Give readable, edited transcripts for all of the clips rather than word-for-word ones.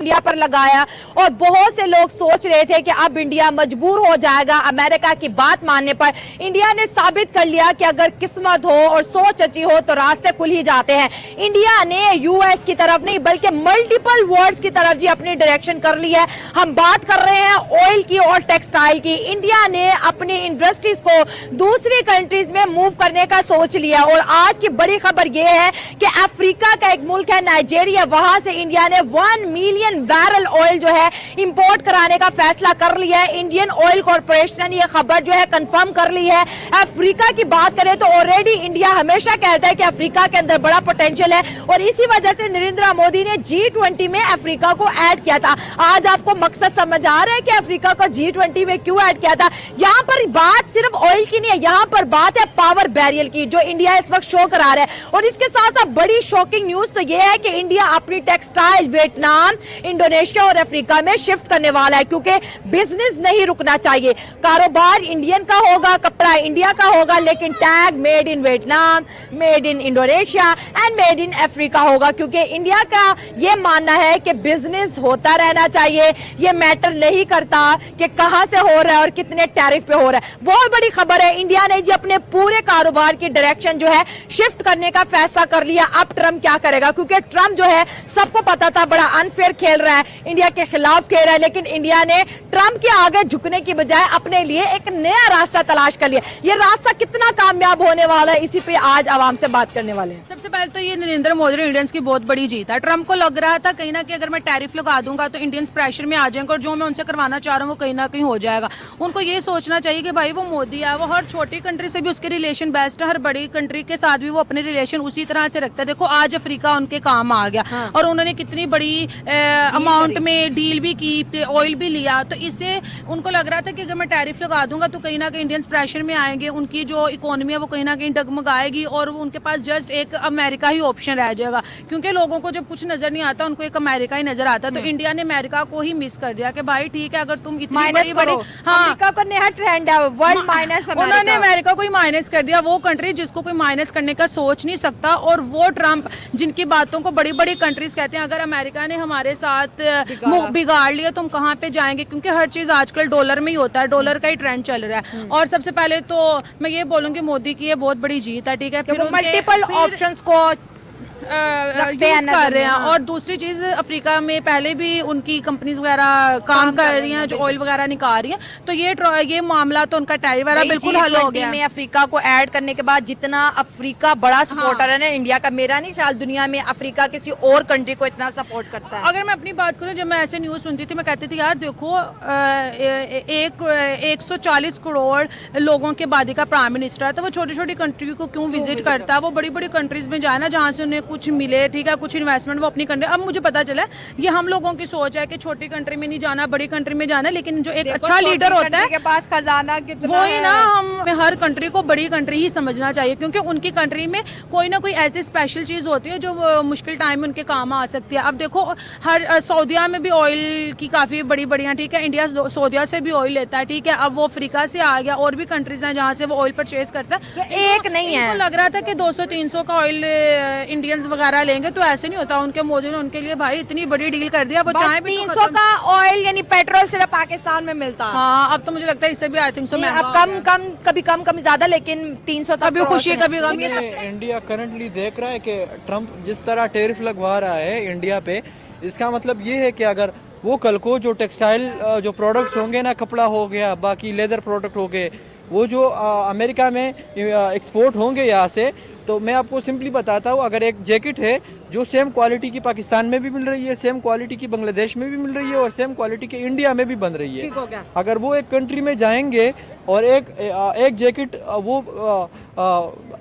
India पर लगाया और बहुत से लोग सोच रहे थे कि अब इंडिया मजबूर हो जाएगा अमेरिका की बात मानने पर। इंडिया ने साबित कर लिया कि अगर किस्मत हो और सोच अच्छी हो तो रास्ते खुल ही जाते हैं। इंडिया ने यूएस की तरफ नहीं बल्कि मल्टीपल वर्ल्ड्स की तरफ जी अपनी डायरेक्शन कर ली है। हम बात कर रहे हैं ऑयल की और टेक्सटाइल की। इंडिया ने अपनी इंडस्ट्रीज को दूसरी कंट्रीज में मूव करने का सोच लिया और आज की बड़ी खबर यह है कि अफ्रीका का एक मुल्क है नाइजीरिया, वहां से इंडिया ने 1 मिलियन बैरल ऑयल जो है इंपोर्ट कराने का फैसला कर लिया है। इंडियन ऑयल कॉर्पोरेशन ने यह खबर जो है कंफर्म कर ली है। अफ्रीका की बात करें तो ऑलरेडी इंडिया हमेशा कहता है कि अफ्रीका के अंदर बड़ा पोटेंशियल है और इसी वजह से नरेंद्र मोदी ने G20 में अफ्रीका को ऐड किया था। आज आपको मकसद समझ आ रहा है कि अफ्रीका को G20 में क्यों ऐड किया था। यहाँ पर बात सिर्फ ऑयल की नहीं है, यहाँ पर बात है पावर बैरियर की जो इंडिया इस वक्त शो करा रहा है। और इसके साथ साथ बड़ी शॉकिंग न्यूज तो यह है कि इंडिया अपनी टेक्सटाइल वियतनाम, इंडोनेशिया और अफ्रीका में शिफ्ट करने वाला है क्योंकि बिजनेस नहीं रुकना चाहिए। कारोबार इंडियन का होगा, कपड़ा इंडिया का होगा, लेकिन tag made in Vietnam, made in Indonesia and made in Africa होगा क्योंकि इंडिया का यह मानना है कि बिजनेस होता रहना चाहिए। यह मैटर नहीं करता कि कहां से हो रहा है और कितने टैरिफ पे हो रहा है। बहुत बड़ी खबर है, इंडिया ने जी अपने पूरे कारोबार की डायरेक्शन जो है शिफ्ट करने का फैसला कर लिया। अब ट्रम्प क्या करेगा क्योंकि ट्रम्प जो है सबको पता था बड़ा अनफेयर खेल रहा है, इंडिया के खिलाफ खेल रहा है, लेकिन इंडिया ने ट्रम्प के आगे झुकने की बजाय अपने लिए एक नया रास्ता तलाश कर लिया। ये रास्ता कितना कामयाब होने वाला है इसी पे आज आवाम से बात करने वाले हैं। सबसे पहले तो ये नरेंद्र मोदी इंडियंस की बहुत बड़ी जीत है। ट्रम्प को लग रहा था कहीं ना कहीं अगर मैं टैरिफ लगा दूंगा तो इंडियंस प्रेशर में आ जाएंगे और जो मैं उनसे करवाना चाह रहा हूँ वो कहीं ना कहीं हो जाएगा। उनको ये सोचना चाहिए कि भाई वो मोदी है, वो हर छोटी कंट्री से भी उसके रिलेशन बेस्ट है, हर बड़ी कंट्री के साथ भी वो अपने रिलेशन उसी तरह से रखता है। देखो आज अफ्रीका उनके काम आ गया। हाँ। और उन्होंने कितनी बड़ी अमाउंट में डील भी की, ऑयल भी लिया, तो इससे उनको लग रहा था कि अगर मैं टैरिफ लगा दूंगा तो कहीं ना कहीं इंडियंस प्रेशर में आएंगे, उनकी जो इकोनॉमी है वो कहीं ना कहीं डगमगाएगी और उनके पास जस्ट एक अमेरिका ही ऑप्शन रह जाएगा क्योंकि लोगों को जब कुछ नजर नहीं आता उनको एक अमेरिका ही नजर आता है। तो इंडिया ने अमेरिका को ही मिस कर दिया कि भाई ठीक है अगर तुम इतनी बड़ी अमेरिका का नया ट्रेंड है वर्ल्ड माइनस, उन्होंने अमेरिका को ही माइनस कर दिया। वो कंट्री जिसको कोई माइनस करने का सोच नहीं सकता और वो ट्रम्प जिनकी बातों को बड़ी बड़ी कंट्रीज कहते हैं अगर अमेरिका ने हमारे साथ बिगाड़ लिया तो हम कहाँ पे जाएंगे क्योंकि हर चीज आजकल डॉलर में ही होता है, डॉलर का ही ट्रेंड चल रहा है। और सबसे पहले तो मैं ये बोलूंगी मोदी की ये बहुत बड़ी जीत है, ठीक है, फिर मल्टीपल ऑप्शंस को यूज कर रहे हैं। और दूसरी चीज अफ्रीका में पहले भी उनकी कंपनीज वगैरह काम कर रही हैं जो ऑयल वगैरह निकाल रही हैं, तो ये मामला तो उनका टैरिफ वगैरह बिल्कुल हल हो गया। में अफ्रीका को ऐड करने के बाद जितना अफ्रीका बड़ा सपोर्टर है ना इंडिया का, मेरा नहीं ख्याल दुनिया में अफ्रीका किसी और कंट्री को इतना सपोर्ट करता है। अगर मैं अपनी बात करूं, जब मैं ऐसे न्यूज सुनती थी मैं कहती थी यार देखो 140 करोड़ लोगों के आबादी का प्राइम मिनिस्टर है तो वो छोटी छोटी कंट्री को क्यों विजिट करता है। वो बड़ी बड़ी कंट्रीज में जाए ना जहाँ से उन्हें कुछ मिले, ठीक है, कुछ इन्वेस्टमेंट वो अपनी कंट्री। अब मुझे पता चला ये हम लोगों की सोच है कि छोटी कंट्री में नहीं जाना बड़ी कंट्री में जाना, लेकिन जो एक अच्छा लीडर होता है के पास खजाना कितना वही ना, हम हर कंट्री को बड़ी कंट्री ही समझना चाहिए क्योंकि उनकी कंट्री में कोई ना कोई ऐसी स्पेशल चीज होती है जो मुश्किल टाइम में उनके काम आ सकती है। अब देखो हर सऊदिया में भी ऑयल की काफी बड़ी बढ़िया, ठीक है, इंडिया सऊदिया से भी ऑयल लेता है, ठीक है, अब वो अफ्रीका से आ गया और भी कंट्रीज हैं जहाँ से वो ऑयल परचेज करता है। एक नहीं है, लग रहा था कि 200-300 का ऑयल इंडियंस वगैरह लेंगे तो ऐसे नहीं होता। उनके मोदी ने उनके लिए भाई इतनी बड़ी डील कर दिया, चाहे 300 का ऑयल यानी पेट्रोल सिर्फ पाकिस्तान में मिलता है। हाँ अब तो मुझे लगता है इससे भी आई थिंक सो अब कम ज्यादा, लेकिन 300 कभी खुशी कभी गम। इंडिया करंटली देख रहा है कि ट्रम्प जिस तरह टैरिफ लगवा रहा है इंडिया पे, इसका मतलब ये है कि अगर वो कल को जो टेक्सटाइल जो प्रोडक्ट्स होंगे ना, कपड़ा हो गया, बाकी लेदर प्रोडक्ट हो गए, वो जो अमेरिका में एक्सपोर्ट होंगे यहाँ से, तो मैं आपको सिंपली बताता हूँ, अगर एक जैकेट है जो सेम क्वालिटी की पाकिस्तान में भी मिल रही है, सेम क्वालिटी की बांग्लादेश में भी मिल रही है और सेम क्वालिटी की इंडिया में भी बन रही है, अगर वो एक कंट्री में जाएंगे और एक जैकेट वो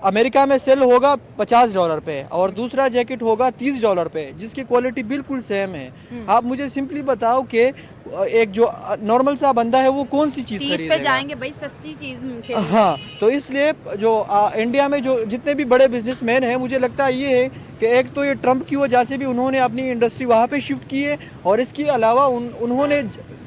अमेरिका में सेल होगा $50 पे और दूसरा जैकेट होगा $30 पे, जिसकी क्वालिटी बिल्कुल सेम है। आप मुझे सिंपली बताओ कि एक जो नॉर्मल सा बंदा है वो कौन सी चीज खरीदेगा? पे जाएंगे भाई, सस्ती चीज। हाँ, तो इसलिए जो इंडिया में जो जितने भी बड़े बिजनेसमैन हैं, मुझे लगता है ये है कि एक तो ये ट्रंप की वजह से भी उन्होंने अपनी इंडस्ट्री वहाँ पे शिफ्ट की है, और इसके अलावा उन्होंने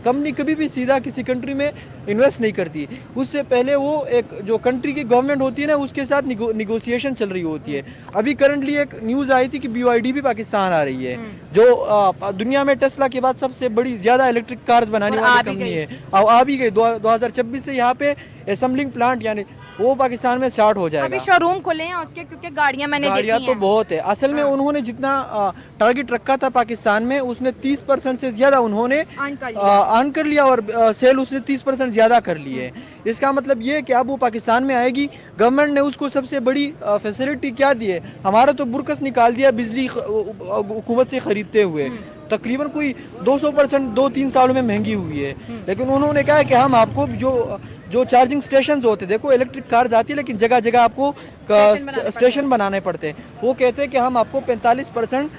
कंपनी कभी भी सीधा किसी कंट्री में इन्वेस्ट नहीं करती। उससे पहले वो एक जो कंट्री की गवर्नमेंट होती है ना, उसके साथ निगोसिएशन चल रही होती है। अभी करंटली एक न्यूज़ आई थी कि BYD भी पाकिस्तान आ रही है, जो दुनिया में टेस्ला के बाद सबसे बड़ी ज़्यादा इलेक्ट्रिक कार्स बनाने वाली कंपनी है। अब आ भी गई 2026 से यहाँ पे असेंबलिंग प्लांट यानी वो पाकिस्तान में स्टार्ट हो जाएगा। अभी शोरूम खुले हैं उसके, क्योंकि गाड़ियां मैंने देखी गाड़ियाँ तो हैं। बहुत है। असल में उन्होंने जितना टारगेट रखा था पाकिस्तान में, उसने 30% से ज़्यादा उन्होंने अर्न कर लिया, और सेल उसने 30% ज़्यादा कर ली है। इसका मतलब ये है कि अब वो पाकिस्तान में आएगी। गवर्नमेंट ने उसको सबसे बड़ी फैसिलिटी क्या दी है, हमारा तो बुरकस निकाल दिया बिजली हुकूमत से ख़रीदते हुए, तकरीबन कोई 200% 2-3 सालों में महंगी हुई है। लेकिन उन्होंने कहा है कि हम आपको जो चार्जिंग स्टेशन होते, देखो इलेक्ट्रिक कार्स आती है लेकिन जगह जगह आपको स्टेशन बनाने पड़ते हैं। वो कहते हैं कि हम आपको 45%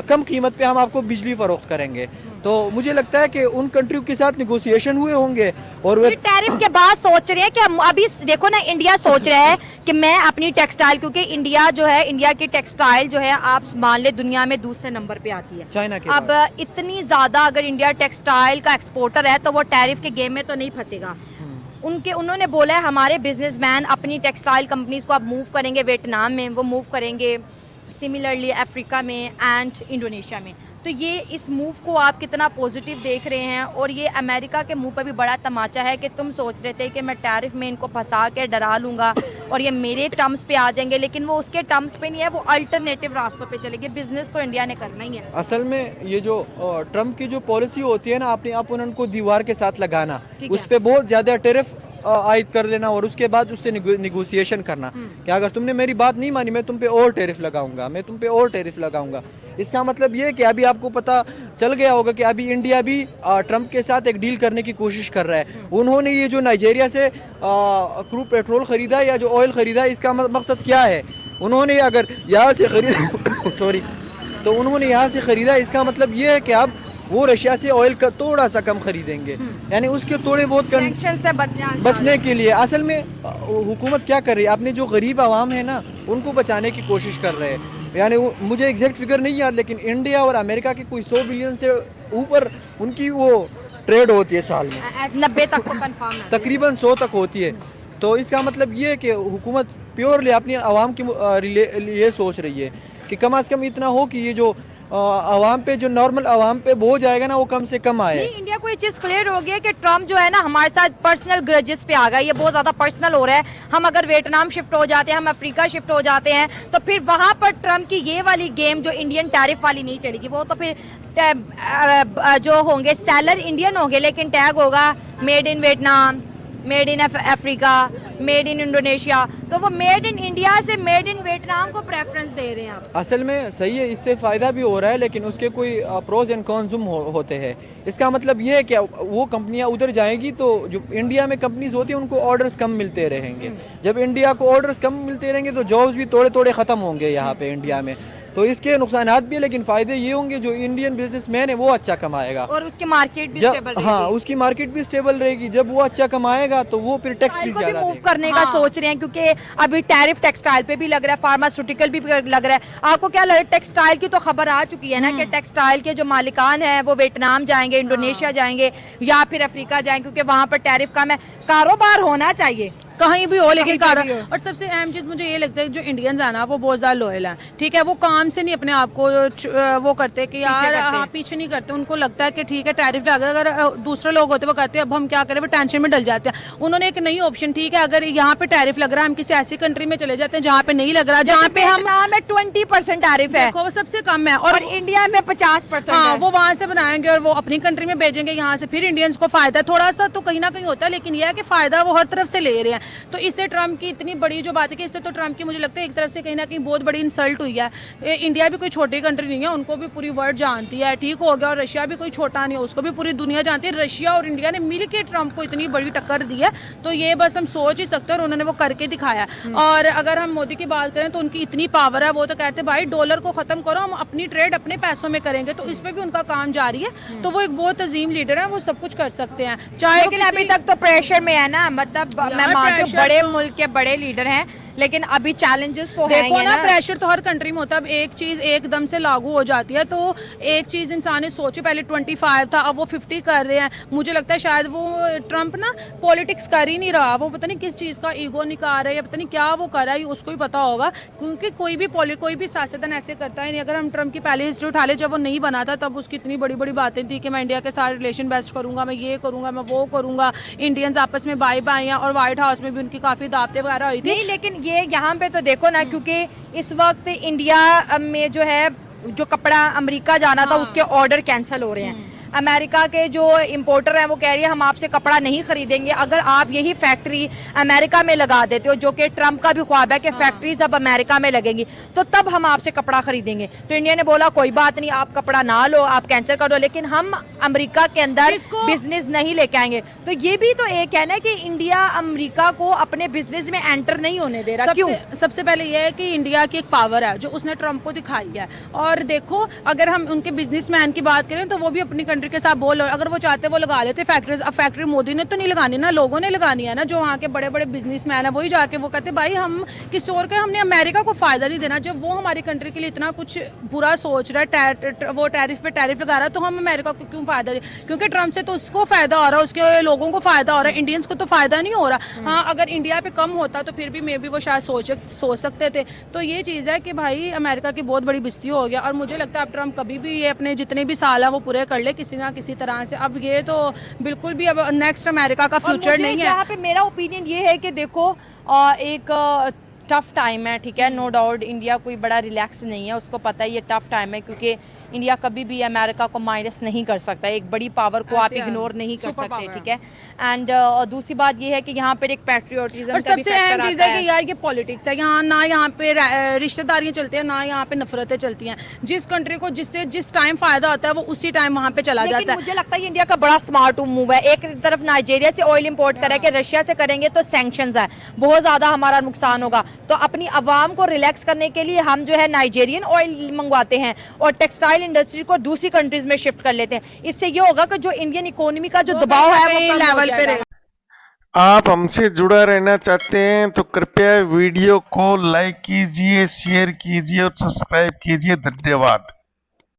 कम कीमत पे हम आपको बिजली फरोख्त करेंगे। तो मुझे लगता है कि उन कंट्रियों के साथ निगोसिएशन हुए होंगे, और वे टैरिफ के बाद सोच रहे हैं कि हम अभी देखो ना, इंडिया सोच रहा है कि मैं अपनी टेक्सटाइल, क्योंकि इंडिया जो है, इंडिया की टेक्सटाइल जो है आप मान ले दुनिया में दूसरे नंबर पे आती है चाइना के अब इतनी ज्यादा अगर इंडिया टेक्सटाइल का एक्सपोर्टर है तो वो टैरिफ के गेम में तो नहीं फंसेगा। उन्होंने बोला है हमारे बिजनेसमैन अपनी टेक्सटाइल कंपनीज को अब मूव करेंगे वियतनाम में, वो मूव करेंगे सिमिलरली अफ्रीका में एंड इंडोनेशिया में। तो ये इस मूव को आप कितना पॉजिटिव देख रहे हैं? और ये अमेरिका के मुंह पर भी बड़ा तमाचा है कि तुम सोच रहे थे कि मैं टैरिफ में इनको फंसा के डरा लूँगा और ये मेरे टर्म्स पे आ जाएंगे, लेकिन वो उसके टर्म्स पे नहीं है, वो अल्टरनेटिव रास्तों पे चलेगी। बिजनेस तो इंडिया ने करना ही है। असल में ये जो ट्रम्प की जो पॉलिसी होती है ना, अपने अपोनेंट को दीवार के साथ लगाना, उस पर बहुत ज़्यादा टेरिफ आयद कर लेना, और उसके बाद उससे निगोसिएशन करना कि अगर तुमने मेरी बात नहीं मानी मैं तुम पे और टेरिफ लगाऊंगा, मैं तुम पे और टेरिफ लगाऊंगा। इसका मतलब ये है कि अभी आपको पता चल गया होगा कि अभी इंडिया भी ट्रंप के साथ एक डील करने की कोशिश कर रहा है। उन्होंने ये जो नाइजीरिया से क्रूड पेट्रोल ख़रीदा या जो ऑयल ख़रीदा, इसका मकसद क्या है? उन्होंने अगर यहाँ से खरीदा सॉरी तो उन्होंने यहाँ से ख़रीदा, इसका मतलब ये है कि अब वो रशिया से ऑयल का थोड़ा सा कम खरीदेंगे, यानी उसके थोड़े बहुत सैंक्शन से बचने के लिए। असल में हुकूमत क्या कर रही है, अपने जो गरीब आवाम है ना उनको बचाने की कोशिश कर रहे हैं। यानी मुझे एग्जैक्ट फिगर नहीं याद, लेकिन इंडिया और अमेरिका की कोई 100 बिलियन से ऊपर उनकी वो ट्रेड होती है साल में, 90 तक को कंफर्म है, तकरीबन 100 तक होती है। तो इसका मतलब ये है कि हुकूमत प्योरली अपनी आवाम के लिए सोच रही है कि कम अज़ कम इतना हो कि ये जो आवाम पे, जो नॉर्मल आवाम पे बोझ जाएगा ना, वो कम से कम आए। नहीं, इंडिया को ये चीज क्लियर हो गई है कि ट्रम्प जो है ना हमारे साथ पर्सनल ग्रजेस पे आ गया। ये बहुत ज्यादा पर्सनल हो रहा है। हम अगर वियतनाम शिफ्ट हो जाते हैं, हम अफ्रीका शिफ्ट हो जाते हैं, तो फिर वहां पर ट्रम्प की ये वाली गेम जो इंडियन टैरिफ वाली नहीं चलेगी। वो तो फिर जो होंगे सेलर इंडियन होंगे, लेकिन टैग होगा made in Vietnam, made in Africa, made in Indonesia. तो वो मेड इन इंडिया से मेड इन वियतनाम को प्रेफरेंस दे रहे हैं आप। असल में सही है, इससे फ़ायदा भी हो रहा है, लेकिन उसके कोई प्रोज एंड कॉन्स होते हैं। इसका मतलब ये है कि वो कंपनियां उधर जाएंगी तो जो इंडिया में कंपनीज होती हैं उनको ऑर्डर्स कम मिलते रहेंगे। जब इंडिया को ऑर्डर्स कम मिलते रहेंगे तो जॉब्स भी थोड़े थोड़े ख़त्म होंगे यहाँ पे इंडिया में। तो इसके नुकसानात भी है, लेकिन फ़ायदे ये होंगे जो इंडियन बिजनेसमैन है वो अच्छा कमाएगा, और उसकी मार्केट भी स्टेबल रहेगी। हाँ, उसकी मार्केट भी स्टेबल रहेगी। जब वो अच्छा कमाएगा तो वो फिर टैक्स भी ज़्यादा मूव करने का सोच रहे हैं, क्योंकि अभी टैरिफ टेक्सटाइल पे भी लग रहा है, फार्मास्यूटिकल भी लग रहा है। आपको क्या लग रहा है? टेक्सटाइल की तो खबर आ चुकी है ना कि टेक्सटाइल के जो मालिकान हैं वो वियतनाम जाएंगे, इंडोनेशिया जाएंगे या फिर अफ्रीका जाएंगे, क्योंकि वहां पर टैरिफ कम है। कारोबार होना चाहिए कहीं भी हो, लेकिन और सबसे अहम चीज मुझे ये लगता है जो इंडियंस है ना वो बहुत ज्यादा लॉयल है। ठीक है, वो काम से नहीं अपने आप को वो करते कि यार हाँ पीछे नहीं करते। उनको लगता है कि ठीक है टैरिफ लगा, अगर दूसरे लोग होते वो कहते हैं अब हम क्या करें, वो टेंशन में डल जाते हैं। उन्होंने एक नई ऑप्शन, ठीक है अगर यहाँ पे टैरिफ लग रहा है हम किसी ऐसी कंट्री में चले जाते हैं जहाँ पे नहीं लग रहा, जहाँ पे हम 20% टैरिफ है, वो सबसे कम है, और इंडिया में 50%। हाँ, वो वहां से बनाएंगे और वो अपनी कंट्री में भेजेंगे, यहाँ से फिर इंडियंस को फायदा थोड़ा सा तो कहीं ना कहीं होता है, लेकिन यह है कि फायदा वो हर तरफ से ले रहे हैं। तो इससे ट्रम्प की इतनी बड़ी जो बात है कि इससे तो ट्रम्प की मुझे लगता है एक तरफ से कहीं ना कहीं बहुत बड़ी इंसल्ट हुई है। इंडिया भी कोई छोटी कंट्री नहीं है, उनको भी पूरी वर्ल्ड जानती है, ठीक हो गया। और रशिया भी कोई छोटा नहीं है, उसको भी पूरी दुनिया जानती है। रशिया और इंडिया ने मिल के ट्रम्प को इतनी बड़ी टक्कर दी है, तो ये बस हम सोच ही सकते हैं, और उन्होंने वो करके दिखाया। और अगर हम मोदी की बात करें तो उनकी इतनी पावर है, वो तो कहते हैं भाई डॉलर को खत्म करो, हम अपनी ट्रेड अपने पैसों में करेंगे। तो इस पर भी उनका काम जारी है। तो वो एक बहुत अजीम लीडर है, वो सब कुछ कर सकते हैं, चाहे लेकिन अभी तक तो प्रेशर में है ना। मतलब मैं मानती हूँ बड़े मुल्क के बड़े लीडर हैं, लेकिन अभी चैलेंजेस तो हैं देखो ही ना, ना। प्रेशर तो हर कंट्री में होता है। अब एक चीज एकदम से लागू हो जाती है तो एक चीज इंसान ने सोची, पहले 25 था, अब वो 50 कर रहे हैं। मुझे लगता है शायद वो ट्रम्प ना पॉलिटिक्स कर ही नहीं रहा, वो पता नहीं किस चीज का ईगो निकाल रहा है या पता नहीं क्या वो कर रहा है, उसको ही पता होगा। क्योंकि कोई भी सियासतदान ऐसे करता है नहीं। अगर हम ट्रम्प की पहले हिस्ट्री उठा ले, जब वो नहीं बना था तब उसकी इतनी बड़ी बड़ी बातें थी कि मैं इंडिया के साथ रिलेशन बेस्ट करूंगा, मैं ये करूंगा, मैं वो करूंगा, इंडियंस आपस में बाई बाई हैं, और व्हाइट हाउस में भी उनकी काफी दावतें वगैरह हुई थी। नहीं, लेकिन ये यहाँ पे तो देखो ना, क्योंकि इस वक्त इंडिया में जो है, जो कपड़ा अमेरिका जाना था उसके ऑर्डर कैंसिल हो रहे हैं। अमेरिका के जो इंपोर्टर हैं वो कह रही है हम आपसे कपड़ा नहीं खरीदेंगे अगर आप यही फैक्ट्री अमेरिका में लगा देते हो, जो कि ट्रम्प का भी ख्वाब है कि फैक्ट्रीज अब अमेरिका में लगेंगी, तो तब हम आपसे कपड़ा खरीदेंगे। तो इंडिया ने बोला कोई बात नहीं, आप कपड़ा ना लो, आप कैंसिल कर दो, लेकिन हम अमेरिका के अंदर बिजनेस नहीं लेके आएंगे। तो ये भी तो एक है ना कि इंडिया अमेरिका को अपने बिजनेस में एंटर नहीं होने दे रहा। क्यों? सबसे पहले ये है कि इंडिया की एक पावर है जो उसने ट्रम्प को दिखाई है। और देखो, अगर हम उनके बिजनेसमैन की बात करें तो वो भी अपनी कंट्री के साथ बोल, अगर वो चाहते वो लगा लेते फैक्ट्रीज। अब फैक्ट्री मोदी ने तो नहीं लगानी ना, लोगों ने लगानी है ना, जो वहाँ के बड़े बड़े बिजनेसमैन है वही जाके वो कहते भाई हम किसी और के, हमने अमेरिका को फायदा नहीं देना। जब वो हमारी कंट्री के लिए इतना कुछ बुरा सोच रहा है, वो टैरिफ पे टैरिफ लगा रहा है, तो हम अमेरिका को क्यों फायदा दें? क्योंकि ट्रम्प से तो उसको फायदा हो रहा है, उसके लोगों को फायदा हो रहा है, इंडियंस को तो फायदा नहीं हो रहा। हाँ, अगर इंडिया पे कम होता तो फिर भी मे बी वो शायद सोच सकते थे। तो ये चीज़ है कि भाई अमेरिका की बहुत बड़ी बेइज्जती हो गया, और मुझे लगता है अब ट्रम्प कभी भी ये अपने जितने भी साल है वो पूरे कर ले किसी ना किसी तरह से। अब ये तो बिल्कुल भी अब नेक्स्ट अमेरिका का फ्यूचर नहीं है। यहाँ पे मेरा ओपिनियन ये है कि देखो एक टफ टाइम है, ठीक है, नो डाउट इंडिया कोई बड़ा रिलैक्स नहीं है, उसको पता है ये टफ टाइम है, क्योंकि इंडिया कभी भी अमेरिका को माइनस नहीं कर सकता, एक बड़ी पावर को आप इग्नोर नहीं कर सकते, ठीक है। एंड दूसरी बात ये है कि यहाँ पर एक पैट्रियोटिज्म, और सबसे अहम चीज़ है कि यार ये पॉलिटिक्स है, यहाँ ना यहाँ पे रिश्तेदारियाँ चलती हैं, ना यहाँ पे नफरतें चलती हैं। जिस कंट्री को जिससे जिस टाइम फायदा होता है वो उसी टाइम वहाँ पे चला जाता है। मुझे लगता है इंडिया का बड़ा स्मार्ट मूव है। एक तरफ नाइजीरिया से ऑयल इंपोर्ट करें कि रशिया से करेंगे तो सैंक्शंस है, बहुत ज्यादा हमारा नुकसान होगा। तो अपनी आवाम को रिलैक्स करने के लिए हम जो है नाइजीरियन ऑयल मंगवाते हैं और टेक्सटाइल इंडस्ट्री को दूसरी कंट्रीज में शिफ्ट कर लेते हैं। इससे ये होगा कि जो इंडियन इकोनॉमी का जो दबाव है वो लेवल पे रहेगा। आप हमसे जुड़ा रहना चाहते हैं तो कृपया वीडियो को लाइक कीजिए, शेयर कीजिए और सब्सक्राइब कीजिए। धन्यवाद।